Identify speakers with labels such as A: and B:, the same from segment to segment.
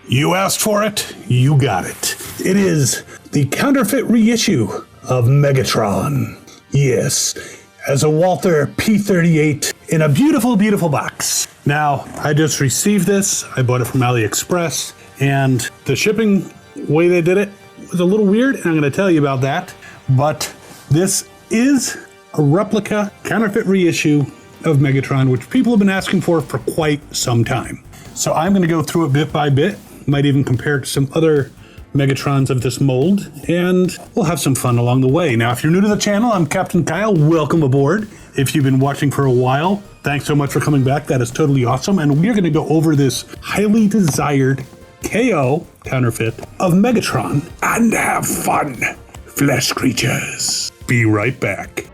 A: You asked for it, you got it. It is the counterfeit reissue of Megatron. Yes, as a Walther P-38 in a beautiful, beautiful box. Now, I just received this. I bought it from AliExpress, and the shipping way they did it was a little weird, and I'm going to tell you about that. But this is a replica counterfeit reissue of Megatron, which people have been asking for quite some time. So I'm going to go through it bit by bit, might even compare it to some other Megatrons of this mold, and we'll have some fun along the way. Now, if you're new to the channel, I'm Captain Kyle. Welcome aboard. If you've been watching for a while, thanks so much for coming back. That is totally awesome. And we're going to go over this highly desired KO counterfeit of Megatron and have fun, flesh creatures. Be right back.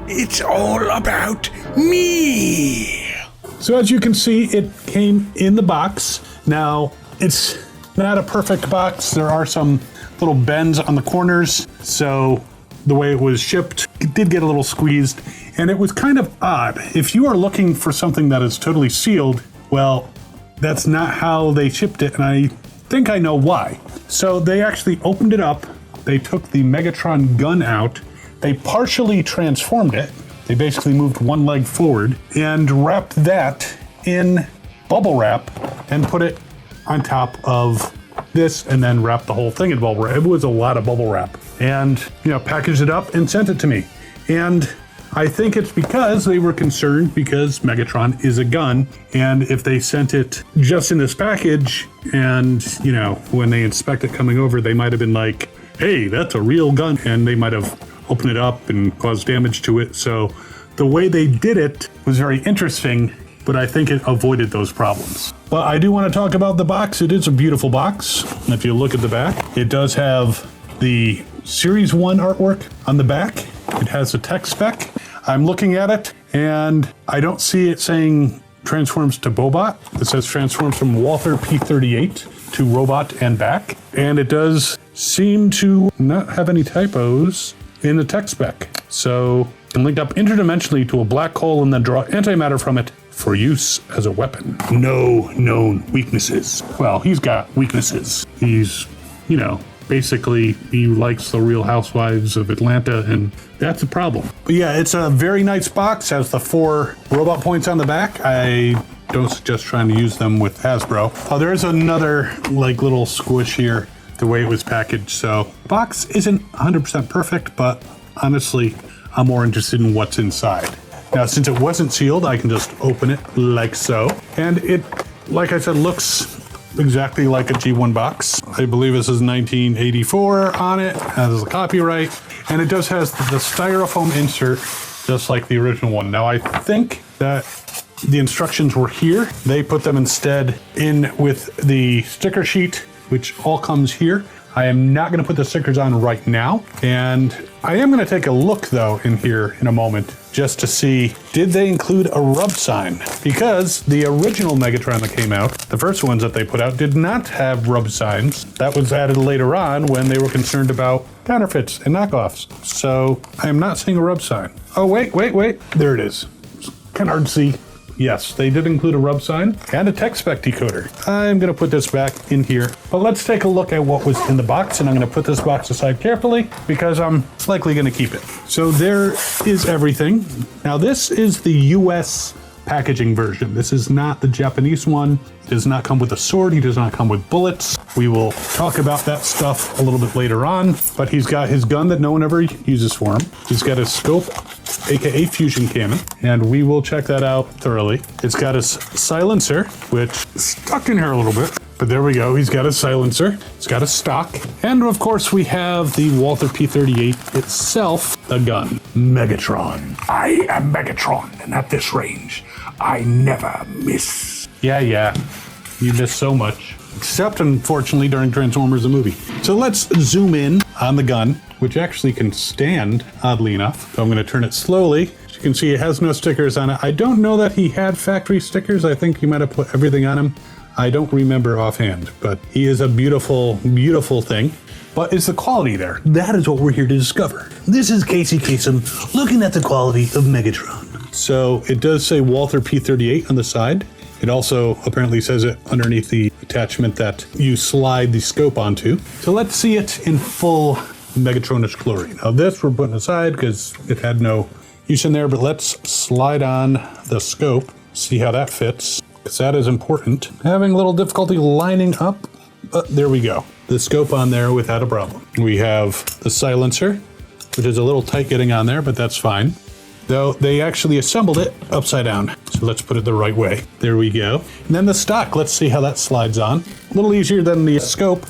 A: It's all about me. So as you can see, it came in the box. Now, it's not a perfect box. There are some little bends on the corners. So the way it was shipped, it did get a little squeezed, and it was kind of odd. If you are looking for something that is totally sealed, well, that's not how they shipped it, and I think I know why. So they actually opened it up. They took the Megatron gun out. They partially transformed it. They basically moved one leg forward and wrapped that in bubble wrap and put it on top of this, and then wrapped the whole thing in bubble wrap. It was a lot of bubble wrap, and packaged it up and sent it to me. And I think it's because they were concerned, because Megatron is a gun, and if they sent it just in this package, and when they inspect it coming over, they might have been like, hey, that's a real gun, and they might have opened it up and caused damage to it. So the way they did it was very interesting, but I think it avoided those problems. But I do want to talk about the box. It is a beautiful box. If you look at the back, it does have the Series 1 artwork on the back. It has a tech spec. I'm looking at it, and I don't see it saying transforms to Bobot. It says transforms from Walther P-38 to robot and back. And it does seem to not have any typos in the tech spec. So it can link up interdimensionally to a black hole and then draw antimatter from it for use as a weapon. No known weaknesses. Well, he's got weaknesses. He's, basically he likes the Real Housewives of Atlanta, and that's a problem. But yeah, it's a very nice box. Has the 4 robot points on the back. I don't suggest trying to use them with Hasbro. Oh, there's another little squish here, the way it was packaged. So box isn't 100% perfect, but honestly, I'm more interested in what's inside. Now, since it wasn't sealed, I can just open it like so. And it, like I said, looks exactly like a G1 box. I believe this is 1984 on it, has the copyright, and it does has the styrofoam insert, just like the original one. Now, I think that the instructions were here. They put them instead in with the sticker sheet, which all comes here. I am not going to put the stickers on right now, and I am going to take a look though in here in a moment just to see, did they include a rub sign? Because the original Megatron that came out, the first ones that they put out, did not have rub signs. That was added later on when they were concerned about counterfeits and knockoffs. So I am not seeing a rub sign. Oh, wait. There it is. It's kind of hard to see. Yes, they did include a rub sign and a tech spec decoder. I'm going to put this back in here, but let's take a look at what was in the box, and I'm going to put this box aside carefully because I'm likely going to keep it. So there is everything. Now, this is the US packaging version. This is not the Japanese one. It does not come with a sword. He does not come with bullets. We will talk about that stuff a little bit later on, but he's got his gun that no one ever uses for him. He's got his scope, aka fusion cannon, and we will check that out thoroughly. It's got his silencer, which is stuck in here a little bit, but there we go. He's got a silencer. It's got a stock. And of course we have the Walther P-38 itself, the gun. Megatron. I am Megatron, and at this range, I never miss. Yeah. You miss so much. Except, unfortunately, during Transformers the movie. So let's zoom in on the gun, which actually can stand, oddly enough. So I'm going to turn it slowly. As you can see, it has no stickers on it. I don't know that he had factory stickers. I think he might have put everything on him. I don't remember offhand, but he is a beautiful, beautiful thing. But is the quality there? That is what we're here to discover. This is Casey Kasem looking at the quality of Megatron. So it does say Walther P-38 on the side. It also apparently says it underneath the attachment that you slide the scope onto. So let's see it in full Megatronish glory. Now this we're putting aside because it had no use in there, but let's slide on the scope, see how that fits, because that is important. Having a little difficulty lining up, but there we go. The scope on there without a problem. We have the silencer, which is a little tight getting on there, but that's fine. Though they actually assembled it upside down. So let's put it the right way. There we go. And then the stock, let's see how that slides on. A little easier than the scope.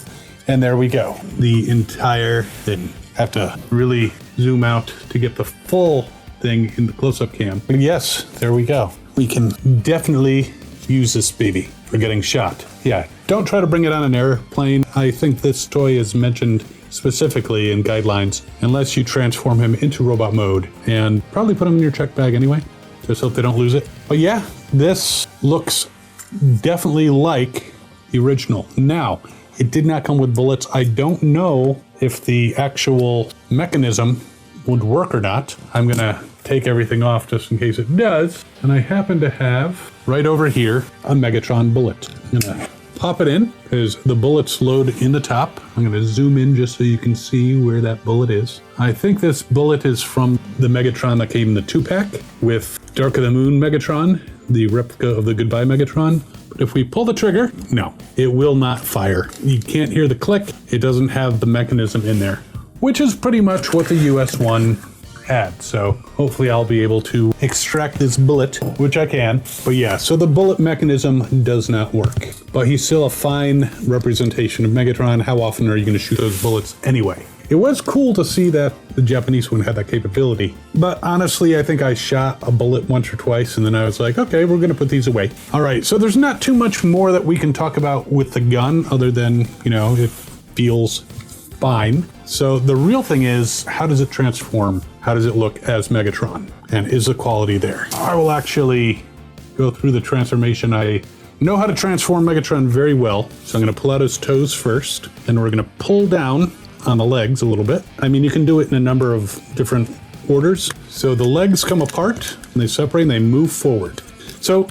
A: And there we go. The entire thing. Have to really zoom out to get the full thing in the close-up cam. But yes, there we go. We can definitely use this baby for getting shot. Yeah, don't try to bring it on an airplane. I think this toy is mentioned specifically in guidelines, unless you transform him into robot mode, and probably put him in your check bag anyway. Just hope they don't lose it. But yeah, this looks definitely like the original. Now, it did not come with bullets. I don't know if the actual mechanism would work or not. I'm gonna take everything off just in case it does. And I happen to have right over here a Megatron bullet. I'm gonna pop it in because the bullets load in the top. I'm going to zoom in just so you can see where that bullet is. I think this bullet is from the Megatron that came in the 2-pack with Dark of the Moon Megatron, the replica of the Goodbye Megatron. But if we pull the trigger, no, it will not fire. You can't hear the click. It doesn't have the mechanism in there, which is pretty much what the US one had. So hopefully I'll be able to extract this bullet, which I can. But yeah, so the bullet mechanism does not work. But he's still a fine representation of Megatron. How often are you going to shoot those bullets anyway? It was cool to see that the Japanese one had that capability. But honestly, I think I shot a bullet once or twice and then I was like, okay, we're going to put these away. All right, so there's not too much more that we can talk about with the gun other than, you know, it feels fine. So the real thing is, how does it transform? How does it look as Megatron? And is the quality there? I will actually go through the transformation. I know how to transform Megatron very well. So I'm going to pull out his toes first, and we're going to pull down on the legs a little bit. I mean, you can do it in a number of different orders. So the legs come apart, and they separate, and they move forward. So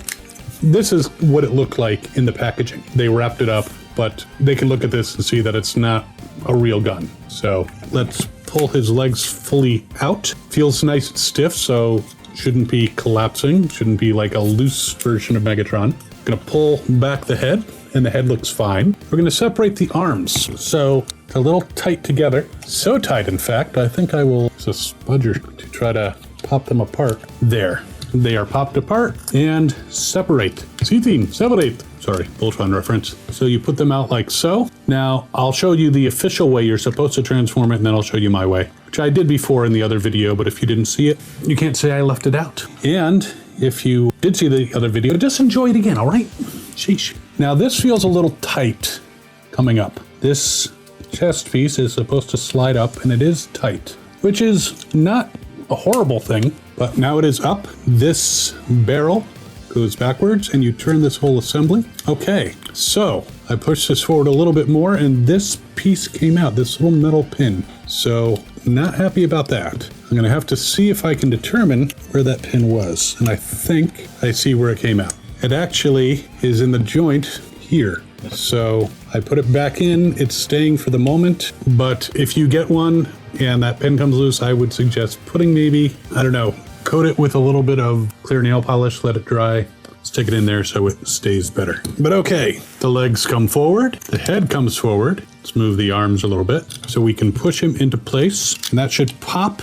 A: this is what it looked like in the packaging. They wrapped it up, but they can look at this and see that it's not a real gun. So let's pull his legs fully out. Feels nice and stiff, so shouldn't be collapsing. Shouldn't be like a loose version of Megatron. Gonna pull back the head, and the head looks fine. We're gonna separate the arms. So it's a little tight together. So tight, in fact, I think I will use a spudger to try to pop them apart. There. They are popped apart and separate. Separate. Sorry, Voltron reference. So you put them out like so. Now, I'll show you the official way you're supposed to transform it, and then I'll show you my way, which I did before in the other video, but if you didn't see it, you can't say I left it out. And if you did see the other video, just enjoy it again, all right? Sheesh. Now, this feels a little tight coming up. This chest piece is supposed to slide up, and it is tight, which is not a horrible thing, but now it is up. This barrel goes backwards, and you turn this whole assembly. Okay, so I pushed this forward a little bit more, and this piece came out, this little metal pin. So not happy about that. I'm gonna have to see if I can determine where that pin was, and I think I see where it came out. It actually is in the joint here. So I put it back in, it's staying for the moment, but if you get one and that pin comes loose, I would suggest putting maybe, I don't know, coat it with a little bit of clear nail polish, let it dry, stick it in there so it stays better. But okay, the legs come forward, the head comes forward. Let's move the arms a little bit so we can push him into place, and that should pop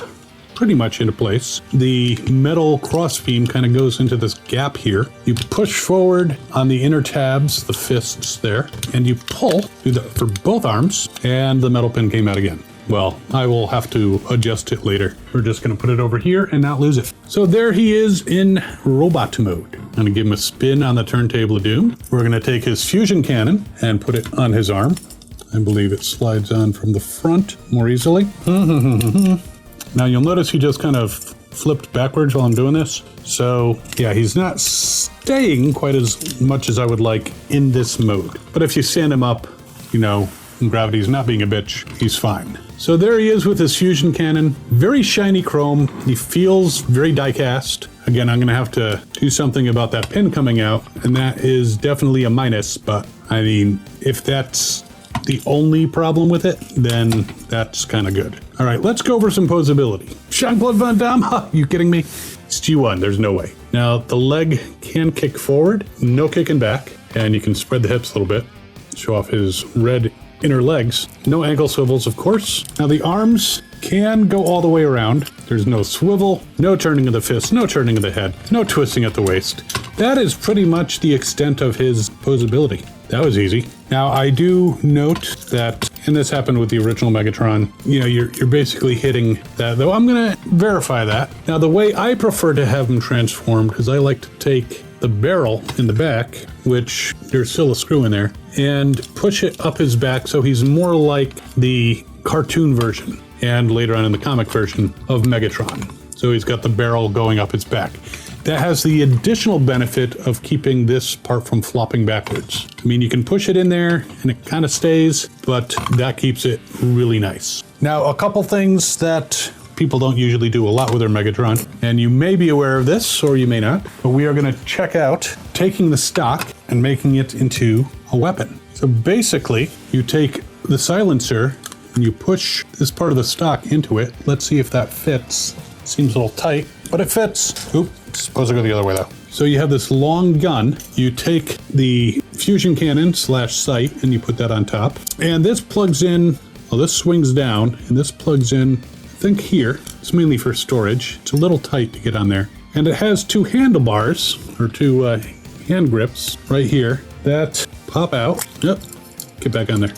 A: pretty much into place. The metal crossbeam kind of goes into this gap here. You push forward on the inner tabs, the fists there, and you pull, do that for both arms, and the metal pin came out again. Well, I will have to adjust it later. We're just going to put it over here and not lose it. So there he is in robot mode. I'm going to give him a spin on the turntable of doom. We're going to take his fusion cannon and put it on his arm. I believe it slides on from the front more easily. Now you'll notice he just kind of flipped backwards while I'm doing this. So yeah, he's not staying quite as much as I would like in this mode. But if you stand him up, you know, and gravity's not being a bitch, he's fine. So there he is with his fusion cannon. Very shiny chrome. He feels very die-cast. Again, I'm going to have to do something about that pin coming out, and that is definitely a minus, but I mean, if that's the only problem with it, then that's kind of good. All right, let's go over some posability. Jean-Claude Van Damme, you kidding me? It's G1, there's no way. Now, the leg can kick forward, no kicking back, and you can spread the hips a little bit, show off his red inner legs. No ankle swivels, of course. Now, the arms can go all the way around. There's no swivel, no turning of the fist, no turning of the head, no twisting at the waist. That is pretty much the extent of his posability. That was easy. Now, I do note that, and this happened with the original Megatron, you know, you're basically hitting that, though I'm gonna verify that. Now, the way I prefer to have him transformed is I like to take the barrel in the back, which there's still a screw in there, and push it up his back so he's more like the cartoon version and later on in the comic version of Megatron. So he's got the barrel going up his back. That has the additional benefit of keeping this part from flopping backwards. I mean, you can push it in there and it kind of stays, but that keeps it really nice. Now, a couple things that people don't usually do a lot with their Megatron, and you may be aware of this or you may not, but we are going to check out taking the stock and making it into a weapon. So basically, you take the silencer and you push this part of the stock into it. Let's see if that fits. Seems a little tight, but it fits. Oop, it's supposed to go the other way though. So you have this long gun. You take the fusion cannon / sight and you put that on top. And this plugs in, well, this swings down and this plugs in, I think here. It's mainly for storage. It's a little tight to get on there. And it has two handlebars or two hand grips right here that pop out. Yep, get back on there.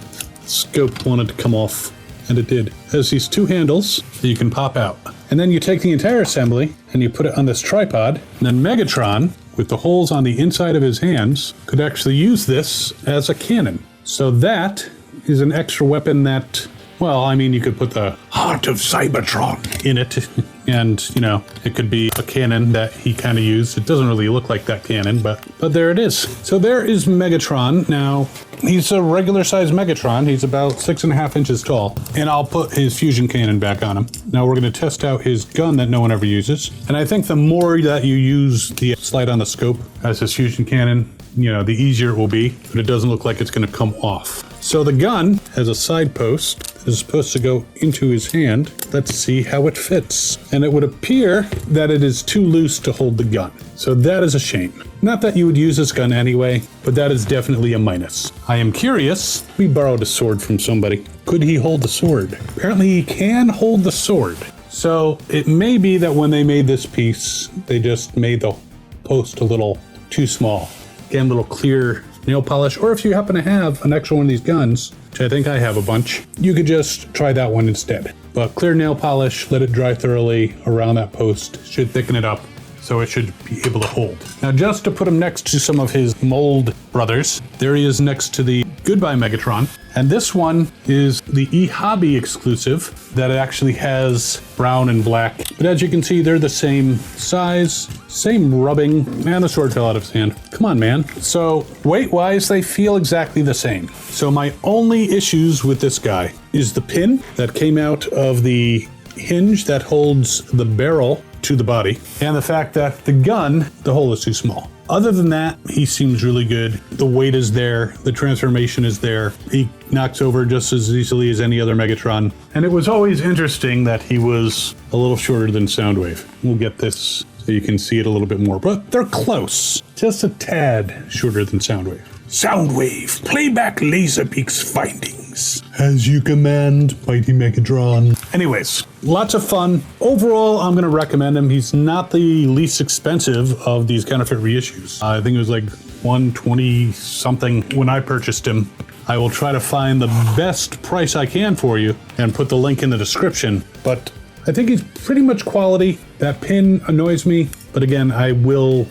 A: Scope wanted to come off, and it did. It has these two handles that you can pop out. And then you take the entire assembly and you put it on this tripod. And then Megatron, with the holes on the inside of his hands, could actually use this as a cannon. So that is an extra weapon that, well, I mean, you could put the heart of Cybertron in it. And, you know, it could be a cannon that he kind of used. It doesn't really look like that cannon, but there it is. So there is Megatron. Now, he's a regular size Megatron. He's about 6.5 inches tall. And I'll put his fusion cannon back on him. Now we're going to test out his gun that no one ever uses. And I think the more that you use the slide on the scope as his fusion cannon, you know, the easier it will be, but it doesn't look like it's going to come off. So the gun has a side post that is supposed to go into his hand. Let's see how it fits. And it would appear that it is too loose to hold the gun. So that is a shame. Not that you would use this gun anyway, but that is definitely a minus. I am curious. We borrowed a sword from somebody. Could he hold the sword? Apparently he can hold the sword. So it may be that when they made this piece, they just made the post a little too small. Again, a little clear nail polish, or if you happen to have an extra one of these guns, which I think I have a bunch, you could just try that one instead. But clear nail polish, let it dry thoroughly around that post, should thicken it up so it should be able to hold. Now, just to put him next to some of his mold brothers, there he is next to the Goodbye Megatron. And this one is the eHobby exclusive that actually has brown and black. But as you can see, they're the same size, same rubbing. Man, the sword fell out of his hand. Come on, man. So weight-wise, they feel exactly the same. So my only issues with this guy is the pin that came out of the hinge that holds the barrel to the body, and the fact that the gun, the hole is too small. Other than that, he seems really good. The weight is there, the transformation is there. He knocks over just as easily as any other Megatron. And it was always interesting that he was a little shorter than Soundwave. We'll get this so you can see it a little bit more, but they're close. Just a tad shorter than Soundwave. Soundwave, playback Laserbeak's findings. As you command, mighty Megatron. Anyways, lots of fun. Overall, I'm going to recommend him. He's not the least expensive of these counterfeit reissues. I think it was like $120 something when I purchased him. I will try to find the best price I can for you and put the link in the description. But I think he's pretty much quality. That pin annoys me, but again, I will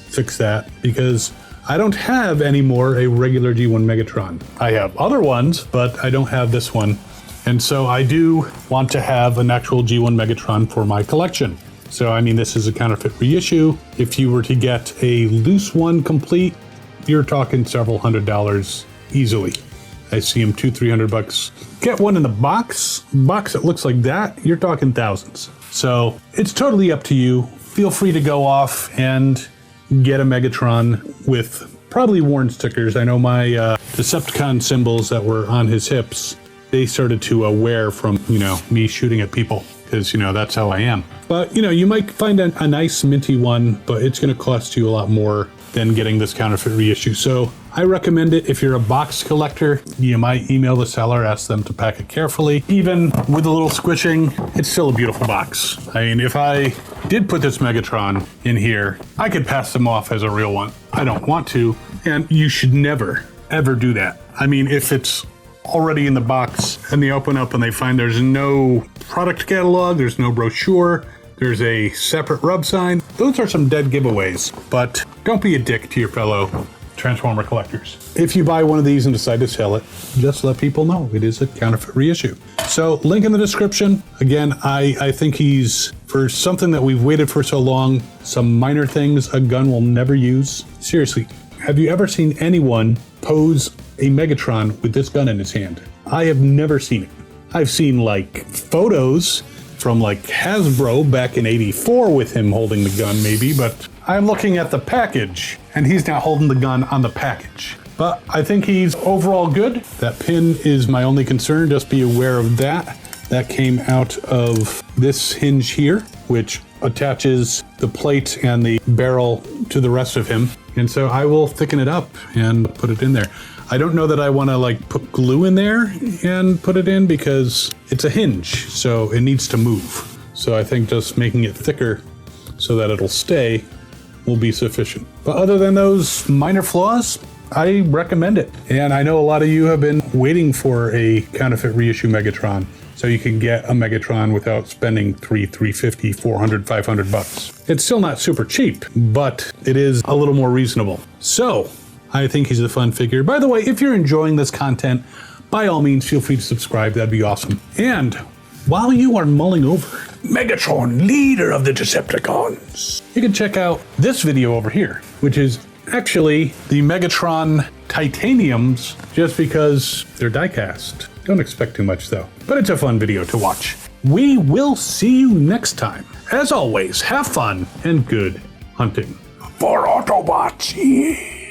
A: fix that because I don't have anymore a regular G1 Megatron. I have other ones, but I don't have this one. And so I do want to have an actual G1 Megatron for my collection. So, I mean, this is a counterfeit reissue. If you were to get a loose one complete, you're talking several $100s easily. I see them $200-300. Get one in the box that looks like that, you're talking thousands. So it's totally up to you. Feel free to go off and get a Megatron with probably worn stickers. I know my Decepticon symbols that were on his hips, they started to wear from, me shooting at people, because, that's how I am. But, you might find a nice minty one, but it's going to cost you a lot more than getting this counterfeit reissue. So I recommend it. If you're a box collector, you might email the seller, ask them to pack it carefully. Even with a little squishing, it's still a beautiful box. I mean, if I did put this Megatron in here, I could pass them off as a real one. I don't want to, and you should never, ever do that. I mean, if it's already in the box and they open up and they find there's no product catalog, there's no brochure, there's a separate rub sign, those are some dead giveaways. But don't be a dick to your fellow Transformer collectors. If you buy one of these and decide to sell it, just let people know it is a counterfeit reissue. So link in the description. Again, I think he's, for something that we've waited for so long, some minor things a gun will never use. Seriously, have you ever seen anyone pose a Megatron with this gun in his hand? I have never seen it. I've seen like photos from like Hasbro back in '84 with him holding the gun maybe, but I'm looking at the package and he's not holding the gun on the package. But I think he's overall good. That pin is my only concern, just be aware of that. That came out of this hinge here, which attaches the plate and the barrel to the rest of him. And so I will thicken it up and put it in there. I don't know that I want to like put glue in there and put it in because it's a hinge, so it needs to move. So I think just making it thicker so that it'll stay will be sufficient. But other than those minor flaws, I recommend it. And I know a lot of you have been waiting for a counterfeit reissue Megatron, so you can get a Megatron without spending $350, $400, $500. It's still not super cheap, but it is a little more reasonable. So I think he's a fun figure. By the way, if you're enjoying this content, by all means, feel free to subscribe. That'd be awesome. And while you are mulling over Megatron, leader of the Decepticons, you can check out this video over here, which is actually the Megatron titaniums, just because they're die-cast. Don't expect too much though, but it's a fun video to watch. We will see you next time. As always, have fun and good hunting. For Autobots, yeah.